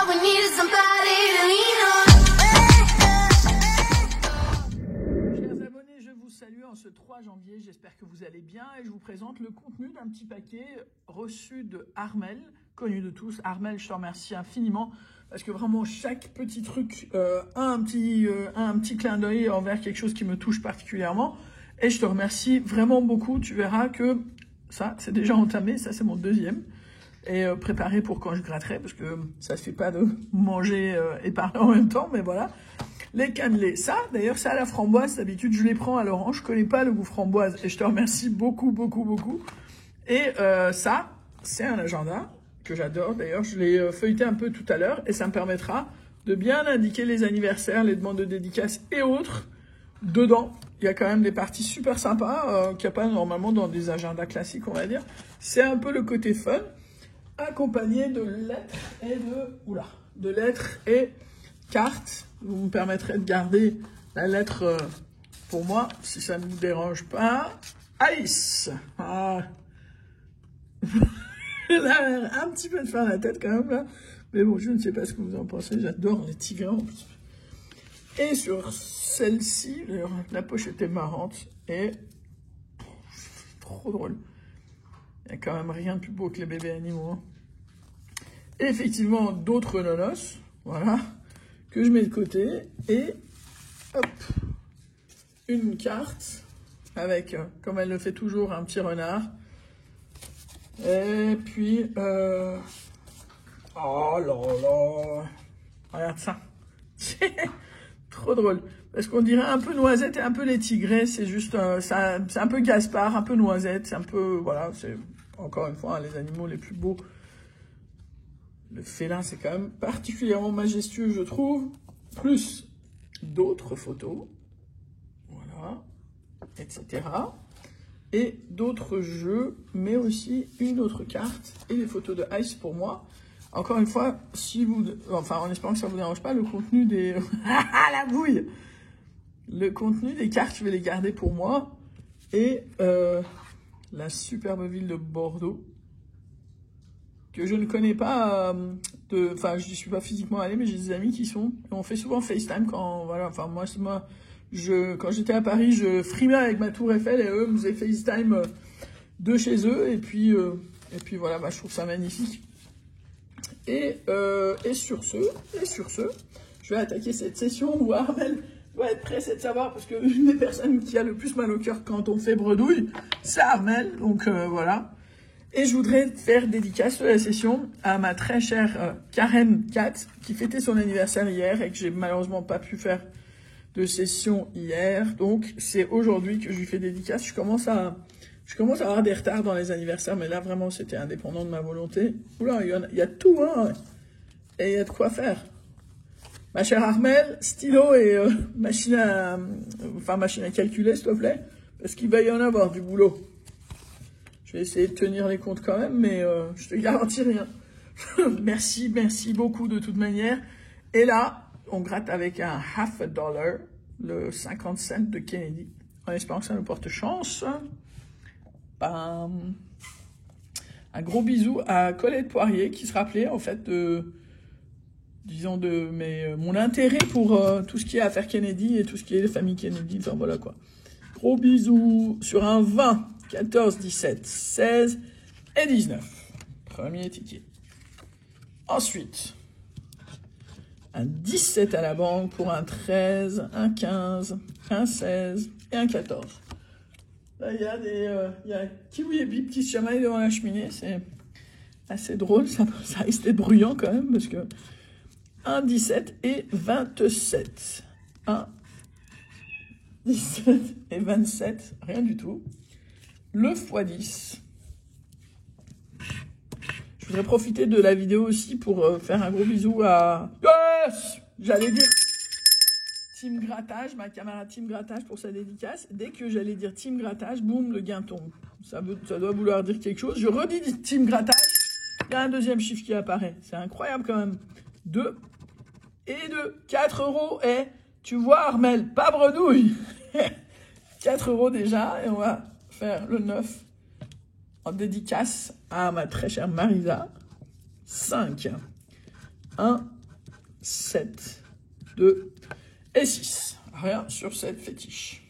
All we need is somebody to lean on. Chers abonnés, je vous salue en ce 3 janvier. J'espère que vous allez bien et je vous présente le contenu d'un petit paquet reçu de Armel, connu de tous. Armel, je te remercie infiniment parce que vraiment chaque petit truc a un petit clin d'œil envers quelque chose qui me touche particulièrement. Et je te remercie vraiment beaucoup. Tu verras que ça, c'est déjà entamé. Ça, c'est mon deuxième. Et préparé pour quand je gratterai, parce que ça se fait pas de manger et parler en même temps, mais voilà. Les cannelés, ça, d'ailleurs, c'est à la framboise. D'habitude, je les prends à l'orange. Je connais pas le goût framboise. Et je te remercie beaucoup, beaucoup, beaucoup. Et ça, c'est un agenda que j'adore. D'ailleurs, je l'ai feuilleté un peu tout à l'heure. Et ça me permettra de bien indiquer les anniversaires, les demandes de dédicaces et autres. Dedans, il y a quand même des parties super sympas qu'il n'y a pas normalement dans des agendas classiques, on va dire. C'est un peu le côté fun, accompagné de lettres et de lettres et cartes. Vous me permettrez de garder la lettre pour moi, si ça ne vous dérange pas. Alice. Ah. Elle a l'air un petit peu de faire la tête quand même, là. Mais bon, je ne sais pas ce que vous en pensez. J'adore les tigres en plus. Et sur celle-ci, la pochette est marrante et trop drôle. Il n'y a quand même rien de plus beau que les bébés animaux. Hein. Et effectivement, d'autres nonos, voilà, que je mets de côté. Et hop, une carte avec, comme elle le fait toujours, un petit renard. Et puis, oh là là, regarde ça. Trop drôle. Parce qu'on dirait un peu noisette et un peu les tigrés. C'est juste, c'est un peu Gaspard, un peu noisette. C'est un peu, voilà, c'est encore une fois les animaux les plus beaux. Le félin, c'est quand même particulièrement majestueux, je trouve. Plus d'autres photos. Voilà. Etc. Et d'autres jeux, mais aussi une autre carte et des photos de Ice pour moi. Encore une fois, si vous, enfin, en espérant que ça ne vous dérange pas, le contenu des... la bouille! Le contenu des cartes, je vais les garder pour moi. Et la superbe ville de Bordeaux, que je ne connais pas, enfin, je n'y suis pas physiquement allé, mais j'ai des amis qui sont. On fait souvent FaceTime quand, voilà, enfin, moi, quand j'étais à Paris, je frimais avec ma tour Eiffel et eux me faisaient FaceTime de chez eux. Et puis voilà, bah, je trouve ça magnifique. Et sur ce, je vais attaquer cette session où Armel doit être pressé de savoir, parce que une des personnes qui a le plus mal au cœur quand on fait bredouille, c'est Armel, donc voilà. Et je voudrais faire dédicace de la session à ma très chère Karen Kat, qui fêtait son anniversaire hier et que j'ai malheureusement pas pu faire de session hier. Donc c'est aujourd'hui que je lui fais dédicace. Je commence à avoir des retards dans les anniversaires, mais là, vraiment, c'était indépendant de ma volonté. Oula, il y a tout, hein. Et il y a de quoi faire. Ma chère Armel, stylo et machine à calculer, s'il te plaît. Parce qu'il va y en avoir du boulot. Je vais essayer de tenir les comptes quand même, mais je te garantis rien. Merci beaucoup de toute manière. Et là, on gratte avec un $50, le 50 cents de Kennedy. En espérant que ça nous porte chance. Un gros bisou à Colette Poirier qui se rappelait en fait de mon intérêt pour tout ce qui est affaire Kennedy et tout ce qui est les familles Kennedy, enfin voilà quoi. Gros bisous sur un 20, 14, 17, 16 et 19. Premier ticket. Ensuite, un 17 à la banque pour un 13, un 15, un 16 et un 14. Là, il y a Kiwi et Bip qui se chamaillent devant la cheminée. C'est assez drôle. Ça risque d'être bruyant quand même parce que 1, 17 et 27. 1, 17 et 27. Rien du tout. Le x10. Je voudrais profiter de la vidéo aussi pour faire un gros bisou à... Yes! J'allais dire... Team Grattage, ma camarade Team Grattage pour sa dédicace. Dès que j'allais dire Team Grattage, boum, le gain tombe. Ça doit vouloir dire quelque chose. Je redis Team Grattage, il y a un deuxième chiffre qui apparaît. C'est incroyable quand même. 2 et 2, 4 euros. Et tu vois Armel, pas bredouille. 4 euros déjà et on va faire le 9 en dédicace à ma très chère Marisa. 5. 1, 7, 2 et 6. Rien sur cette fétiche.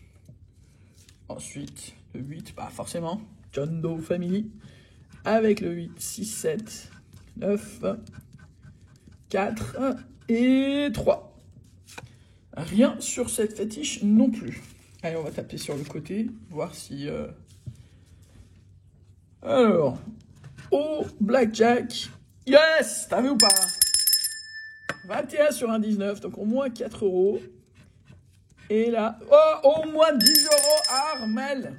Ensuite, le 8, bah forcément, John Doe Family. Avec le 8, 6, 7, 9, 4 et 3. Rien sur cette fétiche non plus. Allez, on va taper sur le côté, voir si... Alors, au blackjack, yes, t'as vu ou pas? 21 sur un 19, donc au moins 4 euros. Et là, oh, au moins 10 euros à Armel.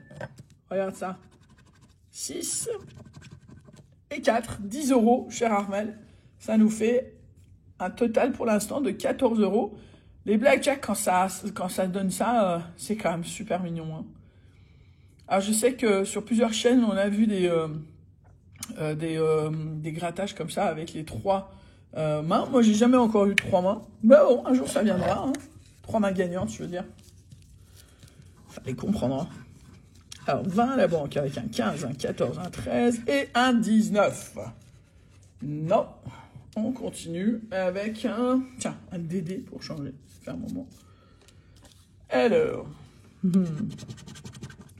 Regarde ça. 6 et 4, 10 euros, cher Armel. Ça nous fait un total pour l'instant de 14 euros. Les blackjack, quand ça donne ça, c'est quand même super mignon. Hein. Alors, je sais que sur plusieurs chaînes, on a vu des grattages comme ça avec les 3 mains. Moi, j'ai jamais encore eu 3 mains. Mais bon, un jour, ça viendra. Hein. 3 mains gagnantes, je veux dire. Fallait comprendre. Hein. Alors, 20 à la banque avec un 15, un 14, un 13 et un 19. Non. On continue avec un... Tiens, un DD pour changer. Ça fait un moment. Alors...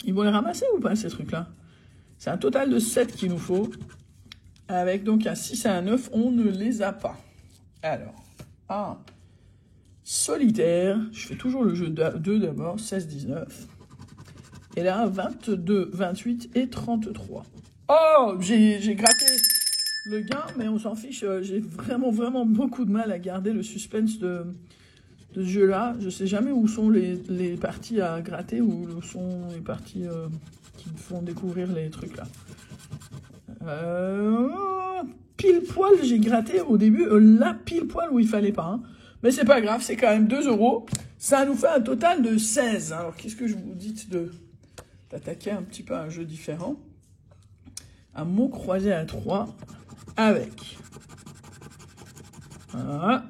Ils vont les ramasser ou pas, ces trucs-là? C'est un total de 7 qu'il nous faut. Avec donc un 6 et un 9, on ne les a pas. Alors, un solitaire. Je fais toujours le jeu 2 d'abord, 16, 19. Et là, 22, 28 et 33. Oh, j'ai gratté le gain, mais on s'en fiche. J'ai vraiment beaucoup de mal à garder le suspense de ce jeu-là. Je sais jamais où sont les parties à gratter, où sont les parties qui me font découvrir les trucs là. Pile poil, j'ai gratté au début, là pile poil où il fallait pas. Hein. Mais c'est pas grave, c'est quand même 2 euros. Ça nous fait un total de 16. Alors qu'est-ce que je vous dis d'attaquer un petit peu un jeu différent? Un mot croisé à 3 avec... Voilà.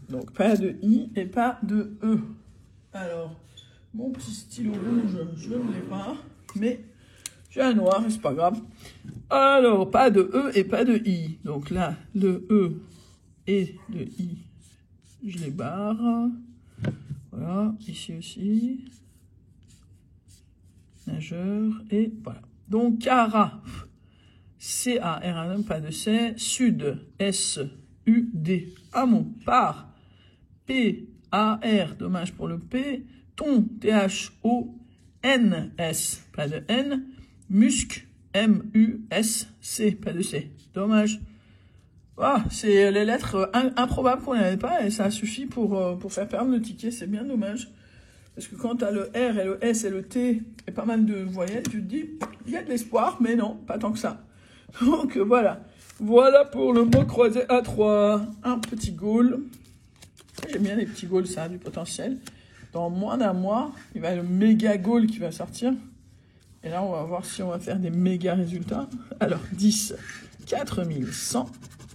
Donc, pas de I et pas de E. Alors, mon petit stylo rouge, je ne l'ai pas, mais j'ai un noir, c'est pas grave. Alors, pas de E et pas de I. Donc là, le E et le I, je les barre. Voilà, ici aussi. Nageur, et voilà. Donc, Cara, C-A-R-A-M, pas de C. Sud, S-U-D. Amont, par. P-A-R, dommage pour le P, ton, T-H-O-N-S, pas de N, musc, M-U-S-C, pas de C, dommage. Ah, c'est les lettres improbables qu'on n'avait pas et ça suffit pour faire perdre le ticket, c'est bien dommage. Parce que quand tu as le R et le S et le T et pas mal de voyelles, tu te dis, il y a de l'espoir, mais non, pas tant que ça. Donc voilà, voilà pour le mot croisé A3, un petit goal. J'aime bien les petits goals, ça a du potentiel. Dans moins d'un mois, il va y avoir le méga goal qui va sortir. Et là, on va voir si on va faire des méga résultats. Alors, 10, 4100,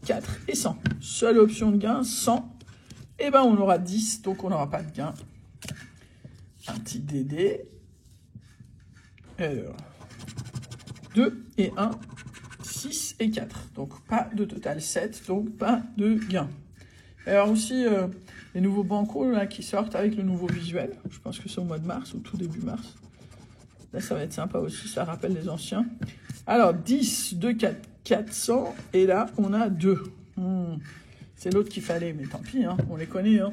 4 et 100. Seule option de gain, 100. Et ben, on aura 10, donc on n'aura pas de gain. Un petit DD. Alors, 2 et 1, 6 et 4. Donc, pas de total 7, donc pas de gain. Alors aussi, les nouveaux bancos là, qui sortent avec le nouveau visuel. Je pense que c'est au mois de mars, au tout début mars. Là, ça va être sympa aussi, ça rappelle les anciens. Alors, 10, 2, 4, 400. Et là, on a 2. C'est l'autre qu'il fallait, mais tant pis, hein, on les connaît. Hein.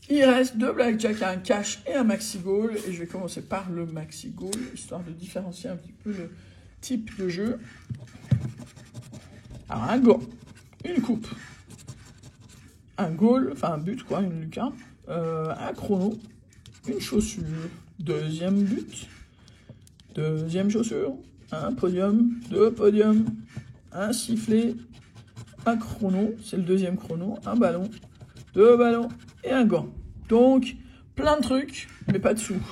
Il reste 2 blackjack, un cash et un maxi goal. Et je vais commencer par le maxi goal, histoire de différencier un petit peu le type de jeu. Alors, un gant, une coupe. Un goal, enfin un but quoi, une lucarne, un chrono, une chaussure, deuxième but, deuxième chaussure, un podium, 2 podiums, un sifflet, un chrono, c'est le deuxième chrono, un ballon, 2 ballons et un gant. Donc, plein de trucs, mais pas de sous.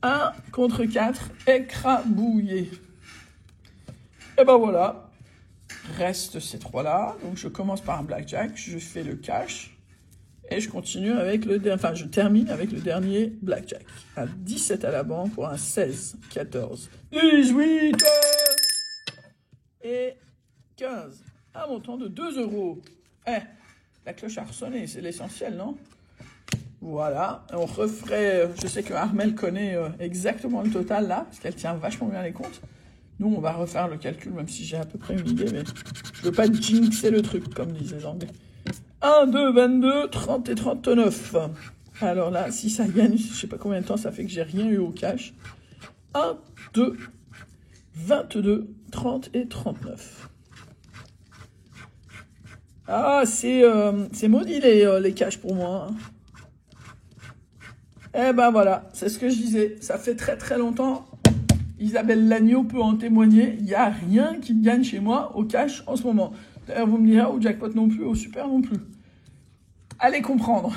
1 contre 4, écrabouillé. Et ben voilà. Reste ces 3-là. Donc, je commence par un blackjack, je fais le cash, et je continue avec je termine avec le dernier blackjack. Un 17 à la banque pour un 16, 14, 18 et 15. Un montant de 2 euros. La cloche a ressonné, c'est l'essentiel, non? Voilà, on referait, je sais que Armelle connaît exactement le total là, parce qu'elle tient vachement bien les comptes. Nous, on va refaire le calcul, même si j'ai à peu près une idée, mais je veux pas jinxer le truc, comme disent les Anglais. 1, 2, 22, 30 et 39. Alors là, si ça gagne, je sais pas combien de temps ça fait que j'ai rien eu au cash. 1, 2, 22, 30 et 39. Ah, c'est maudit les cash pour moi. Hein. Eh ben voilà, c'est ce que je disais. Ça fait très très longtemps. Isabelle Lagneau peut en témoigner. Il n'y a rien qui gagne chez moi au cash en ce moment. D'ailleurs, vous me direz, au jackpot non plus, au super non plus. Allez comprendre.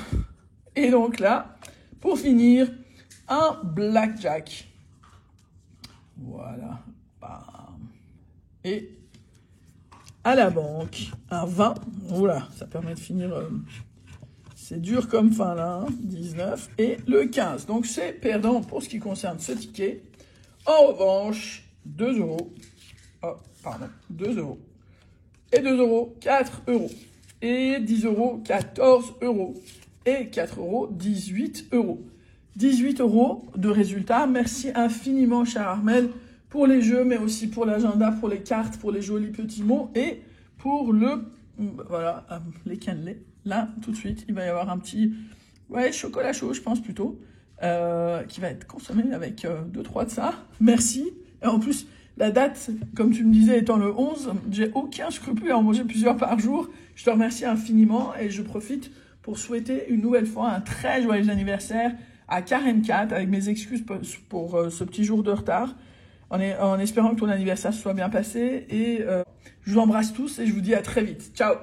Et donc là, pour finir, un blackjack. Voilà. Bam. Et à la banque, un 20. Voilà, ça permet de finir... c'est dur comme fin là, hein, 19. Et le 15. Donc c'est perdant pour ce qui concerne ce ticket. En revanche, 2 euros. Oh, pardon, 2 euros. Et 2 euros, 4 euros. Et 10 euros, 14 euros. Et 4 euros, 18 euros. 18 euros de résultat. Merci infiniment, cher Armelle, pour les jeux, mais aussi pour l'agenda, pour les cartes, pour les jolis petits mots et pour le... Voilà, les cannelés. Là, tout de suite, il va y avoir un petit... Ouais, chocolat chaud, je pense plutôt. Qui va être consommé avec 2-3 de ça. Merci. Et en plus, la date, comme tu me disais, étant le 11, j'ai aucun scrupule à en manger plusieurs par jour. Je te remercie infiniment et je profite pour souhaiter une nouvelle fois un très joyeux anniversaire à Karen Kat, avec mes excuses pour ce petit jour de retard, en espérant que ton anniversaire se soit bien passé. Et je vous embrasse tous et je vous dis à très vite. Ciao!